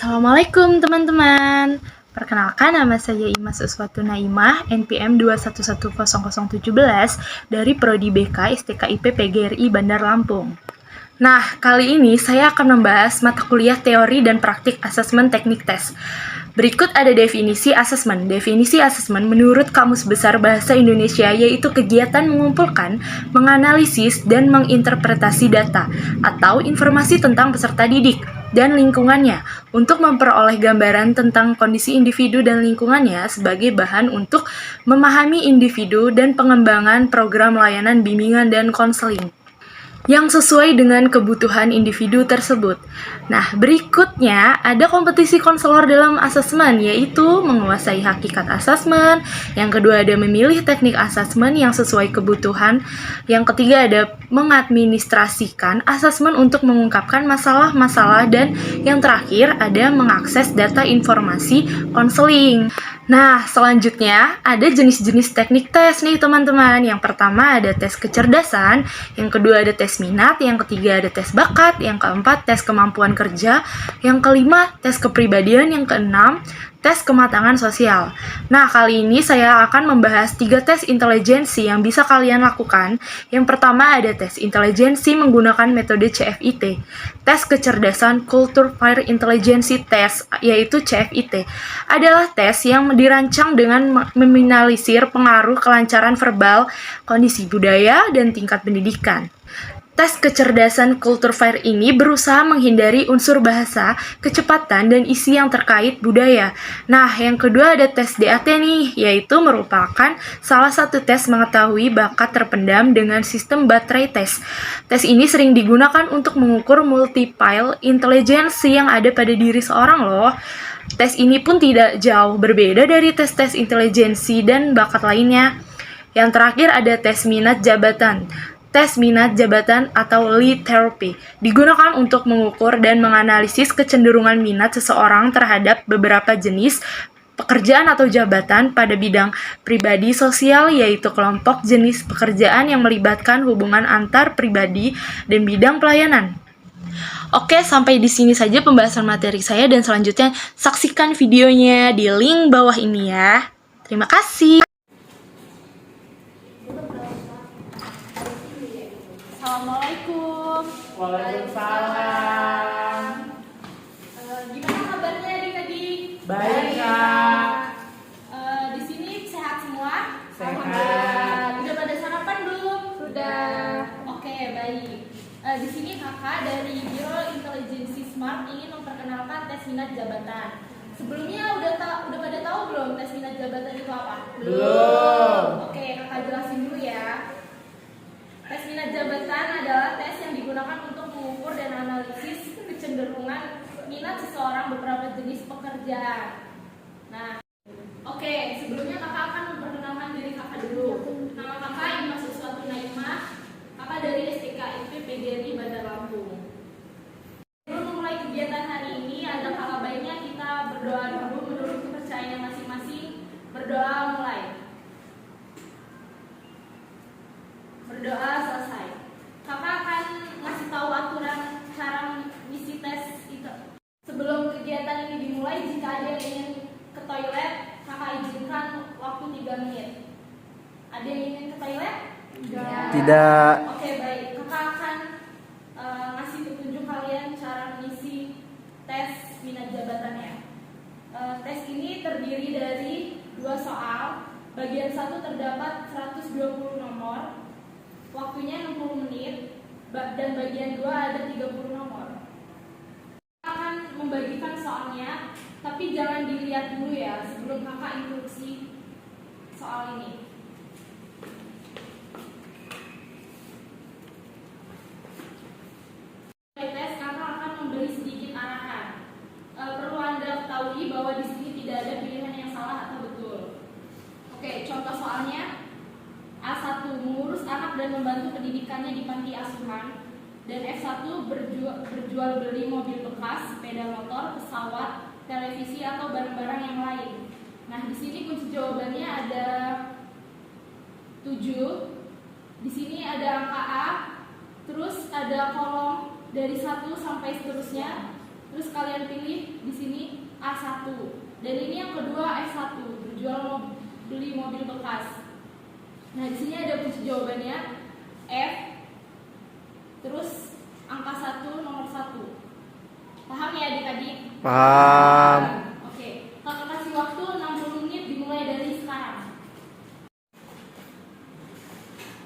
Assalamualaikum teman-teman. Perkenalkan, nama saya Imas Uswatu Naimah, NPM 2110017 dari Prodi BK STKIP PGRI Bandar Lampung. Nah, kali ini saya akan membahas mata kuliah teori dan praktik asesmen teknik tes. Berikut ada definisi asesmen. Definisi asesmen menurut Kamus Besar Bahasa Indonesia yaitu kegiatan mengumpulkan, menganalisis, dan menginterpretasi data atau informasi tentang peserta didik dan lingkungannya untuk memperoleh gambaran tentang kondisi individu dan lingkungannya sebagai bahan untuk memahami individu dan pengembangan program layanan bimbingan dan konseling yang sesuai dengan kebutuhan individu tersebut. Nah, berikutnya ada kompetisi konselor dalam asesmen, yaitu menguasai hakikat asesmen. Yang kedua ada memilih teknik asesmen yang sesuai kebutuhan. Yang ketiga ada mengadministrasikan asesmen untuk mengungkapkan masalah-masalah. Dan yang terakhir ada mengakses data informasi konseling. Nah, selanjutnya ada jenis-jenis teknik tes nih teman-teman. Yang pertama ada tes kecerdasan, yang kedua ada tes minat, yang ketiga ada tes bakat, yang keempat tes kemampuan kerja, yang kelima tes kepribadian, yang keenam tes kematangan sosial. Nah, kali ini saya akan membahas 3 tes intelijensi yang bisa kalian lakukan. Yang pertama ada tes intelijensi menggunakan metode CFIT. Tes kecerdasan Culture Fire Intelligence Test, yaitu CFIT, adalah tes yang dirancang dengan meminimalisir pengaruh kelancaran verbal, kondisi budaya, dan tingkat pendidikan. Tes kecerdasan Culture Fire ini berusaha menghindari unsur bahasa, kecepatan, dan isi yang terkait budaya. Nah, yang kedua ada tes DAT nih, yaitu merupakan salah satu tes mengetahui bakat terpendam dengan sistem baterai tes. Tes ini sering digunakan untuk mengukur multiple intelligence yang ada pada diri seorang loh. Tes ini pun tidak jauh berbeda dari tes-tes intelijensi dan bakat lainnya. Yang terakhir ada tes minat jabatan. Tes minat jabatan atau lead therapy digunakan untuk mengukur dan menganalisis kecenderungan minat seseorang terhadap beberapa jenis pekerjaan atau jabatan pada bidang pribadi sosial, yaitu kelompok jenis pekerjaan yang melibatkan hubungan antar pribadi dan bidang pelayanan. Oke, sampai di sini saja pembahasan materi saya dan selanjutnya saksikan videonya di link bawah ini ya. Terima kasih. Assalamualaikum. Waalaikumsalam. Gimana kabarnya adik-adik? Baik, Kak. Di sini sehat semua? Sehat. Udah pada sarapan belum? Sudah. Oke, baik. Di sini kakak dari Biro Intelijensi Smart ingin memperkenalkan tes minat jabatan. Sebelumnya udah pada tahu belum tes minat jabatan itu apa? Belum. Oke, kakak jelasin dulu ya. Tes minat jabatan adalah tes yang digunakan untuk mengukur dan analisis kecenderungan minat seseorang beberapa jenis pekerjaan. Nah, oke, sebelumnya kakak akan memperkenalkan diri kakak dulu. Nama kakak Imas Uswatu Naimah, kakak dari STKIP PGRI Bandar Lampung. Sebelum memulai kegiatan hari ini, ada kalah baiknya kita berdoa dulu menurut kepercayaan masing-masing. Berdoa mulai. Berdoa selesai. Kakak akan ngasih tahu aturan cara ngisi tes itu. Sebelum kegiatan ini dimulai, jika ada yang ingin ke toilet, kakak izinkan waktu 3 menit. Ada yang ingin ke toilet? Tidak. Oke, baik. Kakak akan ngasih petunjuk kalian cara mengisi tes minat jabatannya. Tes ini terdiri dari 2 soal. Bagian 1 terdapat 120 nomor. Waktunya 60 menit dan bagian 2 ada 30 nomor. Kakak akan membagikan soalnya, tapi jangan dilihat dulu ya sebelum kakak instruksi soal ini. Tes kakak akan memberi sedikit arahan. Perlu Anda ketahui bahwa di sini tidak ada pilihan yang salah atau betul. Oke, contoh soalnya. A1 mengurus anak dan membantu pendidikannya di panti asuhan, dan F1 berjual beli mobil bekas, sepeda motor, pesawat, televisi atau barang-barang yang lain. Nah, di sini kunci jawabannya ada 7. Di sini ada angka A, terus ada kolom dari 1 sampai seterusnya. Terus kalian pilih di sini Dan ini yang kedua S1, beli mobil bekas. Nah, di sini ada kunci jawabannya F. Terus angka 1 nomor 1. Paham ya adik-adik? Paham. Oke, kakak kasih waktu 60 menit dimulai dari sekarang.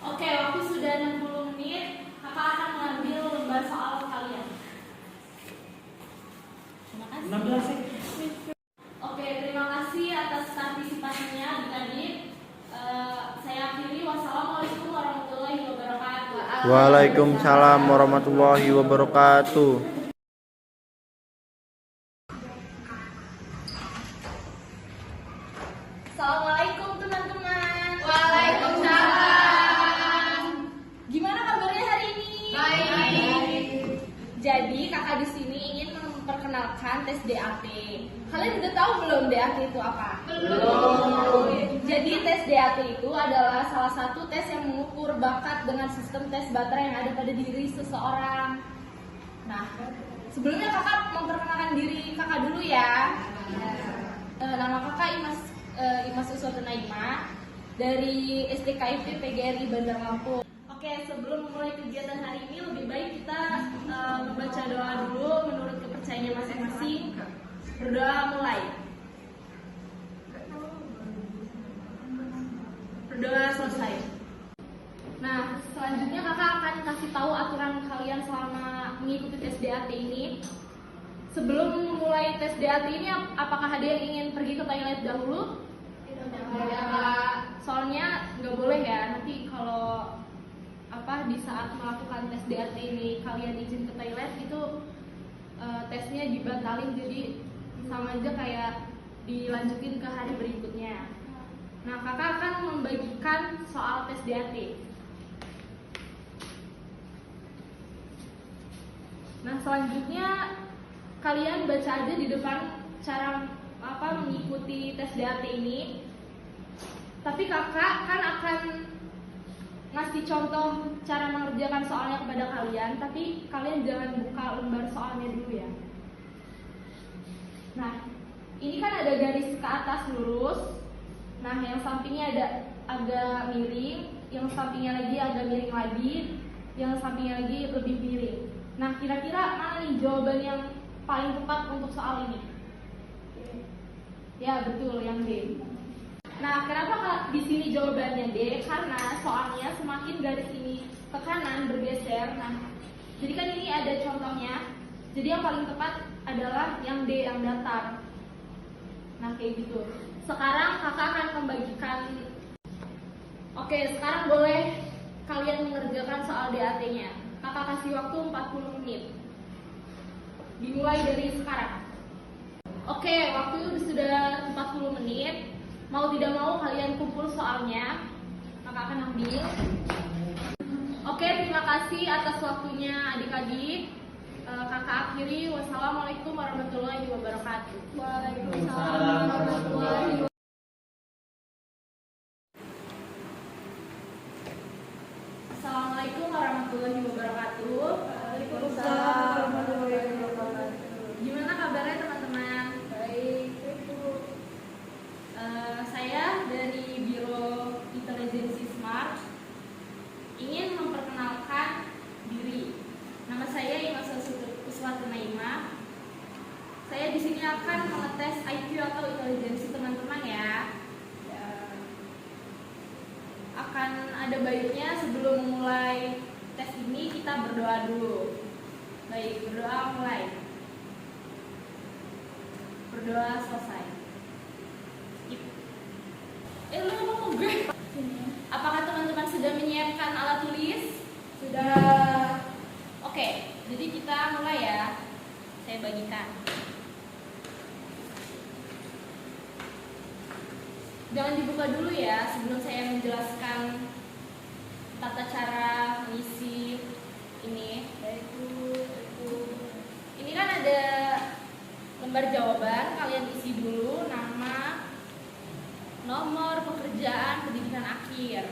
Oke, waktu sudah 60 menit, kakak akan mengambil lembar soal kalian. Terima kasih. 16 sih. Oke, terima kasih atas partisipasinya adik-adik. Saya akhiri. Wassalamualaikum warahmatullahi wabarakatuh. Waalaikumsalam warahmatullahi wabarakatuh. Assalamualaikum teman-teman. Waalaikumsalam. Gimana kabarnya hari ini? Baik. Jadi kakak di sini ingin memperkenalkan tes DAT. Kalian udah tahu belum DAT itu apa? Belum. Jadi tes DAT itu adalah salah satu tes yang mengukur bakat dengan sistem tes baterai yang ada pada diri seseorang. Nah, sebelumnya kakak memperkenalkan diri kakak dulu ya. Nama kakak Imas Uswatun Naimah dari STKIP PGRI Bandar Lampung. Oke, sebelum memulai kegiatan hari ini lebih baik kita membaca doa dulu menurut kepercayaannya masing-masing. Berdoa mulai. Berdoa selesai. Nah, selanjutnya kakak akan kasih tahu aturan kalian selama mengikuti tes DAT ini. Sebelum mulai tes DAT ini, apakah ada yang ingin pergi ke toilet dahulu? Tidak. Soalnya nggak boleh ya. Nanti kalau di saat melakukan tes DAT ini kalian izin ke toilet itu tesnya dibatalin, jadi sama aja kayak dilanjutin ke hari berikutnya. Nah, kakak akan membagikan soal tes DAT. Nah, selanjutnya kalian baca aja di depan cara mengikuti tes DAT ini. Tapi kakak kan akan ngasih contoh cara mengerjakan soalnya kepada kalian, tapi kalian jangan buka lembar soalnya dulu ya. Nah, ini kan ada garis ke atas lurus. Nah, yang sampingnya ada agak miring, yang sampingnya lagi agak miring lagi, yang sampingnya lagi lebih miring. Nah, kira-kira mana nih jawaban yang paling tepat untuk soal ini? Ya, betul, yang D. Nah, kenapa di sini jawabannya D? Karena soalnya semakin garis ini ke kanan bergeser. Nah, jadi kan ini ada contohnya. Jadi yang paling tepat adalah yang D, yang datar. Nah, kayak gitu. Sekarang kakak akan membagikan. Oke, sekarang boleh kalian mengerjakan soal DAT-nya. Kakak kasih waktu 40 menit. Dimulai dari sekarang. Oke, waktu sudah 40 menit. Mau tidak mau kalian kumpul soalnya. Kakak akan ambil. Oke, terima kasih atas waktunya adik-adik. Kakak akhiri. Wassalamualaikum warahmatullahi wabarakatuh. Waalaikumsalam warahmatullahi wabarakatuh. Assalamualaikum warahmatullahi wabarakatuh. Waalaikumsalam warahmatullahi wabarakatuh. Gimana kabarnya teman-teman? Baik, Bu. Saya dari Biro Intelijensi Smart ingin memperkenalkan diri. Nama saya Imas Uswatun Naimah. Saya di sini akan mengetes IQ atau intelijensi teman-teman ya. Akan ada baiknya sebelum memulai tes ini kita berdoa dulu. Baik, berdoa mulai. Berdoa selesai. Lu gue. Apakah teman-teman sudah menyiapkan alat tulis? Sudah. Oke, jadi kita mulai ya. Saya bagikan. Jangan dibuka dulu ya sebelum saya menjelaskan tata cara mengisi ini. Ini kan ada lembar jawaban, kalian isi dulu nama, nomor, pekerjaan, pendidikan akhir.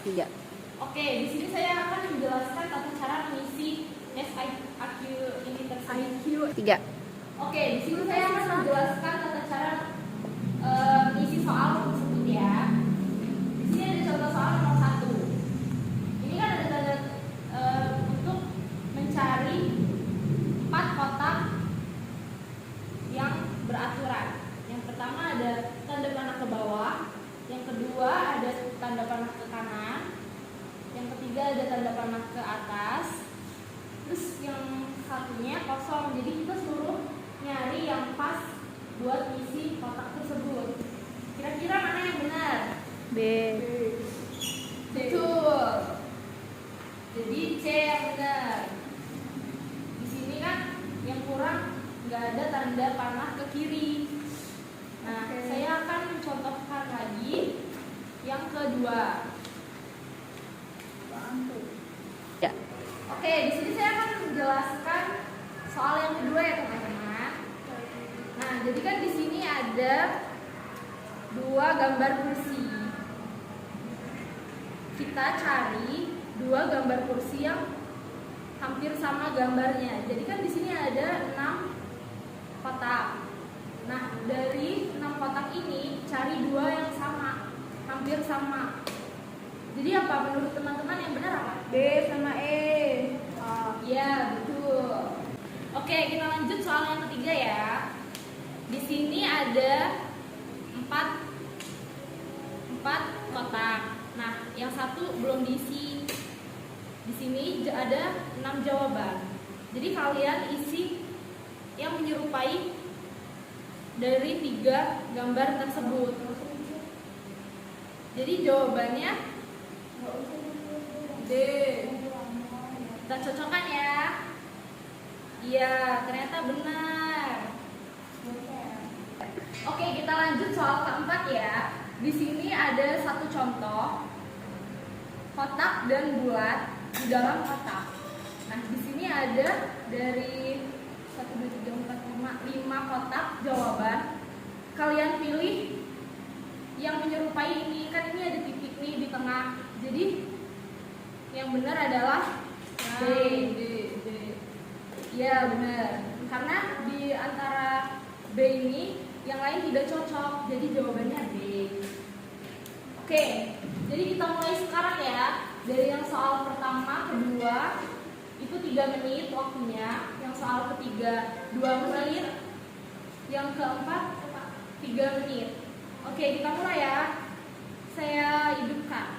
3. Oke, di sini saya akan menjelaskan tata cara mengisi tes IQ ini tersebut. 3. Oke, di sini saya akan menjelaskan tata cara isi soal tersebut ya. Di sini ada contoh soal nomor 1. Ini kan ada tanda untuk mencari 4 kotak yang beraturan. Yang pertama ada tanda panah ke bawah, yang kedua ada tanda panah ke kanan, yang ketiga ada tanda panah ke atas, terus yang satunya kosong. Jadi kita suruh nyari yang pas buat isi kotak tersebut. Kira-kira mana yang benar? B. Betul. Jadi C yang benar. Di sini kan yang kurang nggak ada tanda panah ke kiri. Nah, saya akan mencontohkan lagi yang kedua. Ya. Oke, di sini saya akan menjelaskan soal yang kedua ya teman-teman. Nah, jadi kan di sini ada 2 gambar kursi. Kita cari 2 gambar kursi yang hampir sama gambarnya. Jadi kan di sini ada 6 kotak. Nah, dari 6 kotak ini cari 2 yang sama, hampir sama. Jadi apa menurut teman-teman yang benar apa? B sama E. Ya, betul. Oke, kita lanjut soal yang ketiga ya. Di sini ada 4 kotak. Nah, yang satu belum diisi. Di sini ada 6 jawaban. Jadi kalian isi yang menyerupai dari 3 gambar tersebut. Jadi jawabannya D. Kita cocokkan ya. Iya, ternyata benar. Oke, kita lanjut soal keempat ya. Di sini ada satu contoh kotak dan bulat di dalam kotak. Nah, di sini ada dari 1, 2, 3, 4, 5 kotak jawaban. Kalian pilih yang menyerupai ini. Kan ini ada titik nih di tengah. Jadi yang benar adalah D. Ya, benar. Karena di antara B ini yang lain tidak cocok. Jadi jawabannya B. Oke, jadi kita mulai sekarang ya. Dari yang soal pertama, kedua itu 3 menit waktunya. Yang soal ketiga 2 menit. Yang keempat 3 menit. Oke, kita mulai ya. Saya hidupkan.